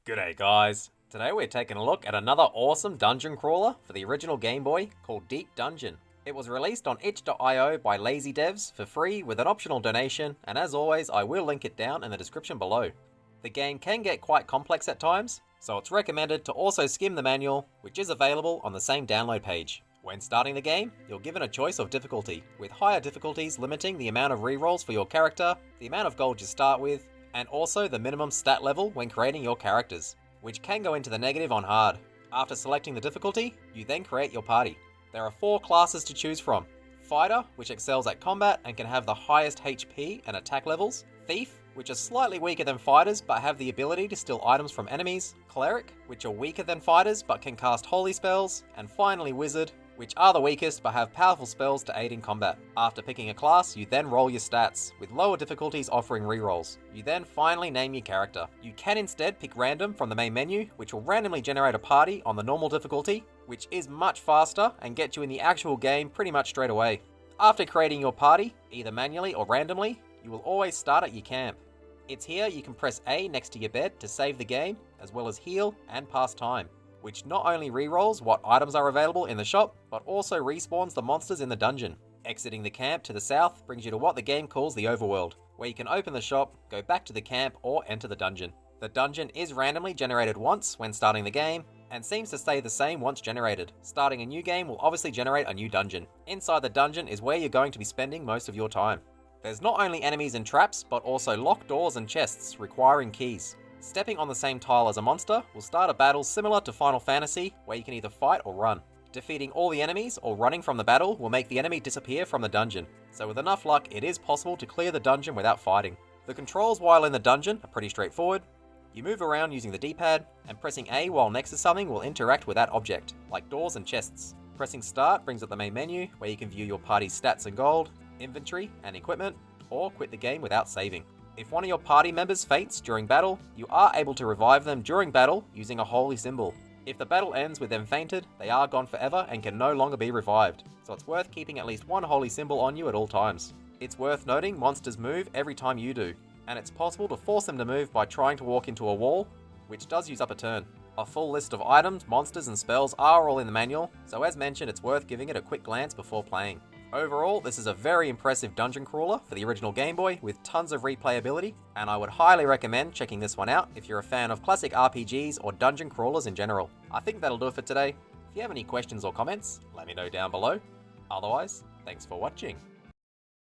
G'day guys, today we're taking a look at another awesome dungeon crawler for the original Game Boy called Deep Dungeon. It was released on itch.io by lazy devs for free with an optional donation, and as always I will link it down in the description below. The game can get quite complex at times, so it's recommended to also skim the manual, which is available on the same download page. When starting the game, you're given a choice of difficulty, with higher difficulties limiting the amount of rerolls for your character, the amount of gold you start with, and also the minimum stat level when creating your characters, which can go into the negative on hard. After selecting the difficulty, you then create your party. There are 4 classes to choose from. Fighter, which excels at combat and can have the highest HP and attack levels. Thief, which are slightly weaker than fighters but have the ability to steal items from enemies. Cleric, which are weaker than fighters but can cast holy spells. And finally Wizard, which are the weakest but have powerful spells to aid in combat. After picking a class, you then roll your stats, with lower difficulties offering rerolls. You then finally name your character. You can instead pick random from the main menu, which will randomly generate a party on the normal difficulty, which is much faster and get you in the actual game pretty much straight away. After creating your party, either manually or randomly, you will always start at your camp. It's here you can press A next to your bed to save the game, as well as heal and pass time, which not only rerolls what items are available in the shop, but also respawns the monsters in the dungeon. Exiting the camp to the south brings you to what the game calls the overworld, where you can open the shop, go back to the camp, or enter the dungeon. The dungeon is randomly generated once when starting the game, and seems to stay the same once generated. Starting a new game will obviously generate a new dungeon. Inside the dungeon is where you're going to be spending most of your time. There's not only enemies and traps, but also locked doors and chests requiring keys. Stepping on the same tile as a monster will start a battle similar to Final Fantasy, where you can either fight or run. Defeating all the enemies or running from the battle will make the enemy disappear from the dungeon, so with enough luck it is possible to clear the dungeon without fighting. The controls while in the dungeon are pretty straightforward. You move around using the D-pad, and pressing A while next to something will interact with that object, like doors and chests. Pressing start brings up the main menu, where you can view your party's stats and gold, inventory and equipment, or quit the game without saving. If one of your party members faints during battle, you are able to revive them during battle using a holy symbol. If the battle ends with them fainted, they are gone forever and can no longer be revived, so it's worth keeping at least one holy symbol on you at all times. It's worth noting monsters move every time you do, and it's possible to force them to move by trying to walk into a wall, which does use up a turn. A full list of items, monsters and spells are all in the manual, so as mentioned it's worth giving it a quick glance before playing. Overall, this is a very impressive dungeon crawler for the original Game Boy with tons of replayability, and I would highly recommend checking this one out if you're a fan of classic RPGs or dungeon crawlers in general. I think that'll do it for today. If you have any questions or comments, let me know down below. Otherwise, thanks for watching.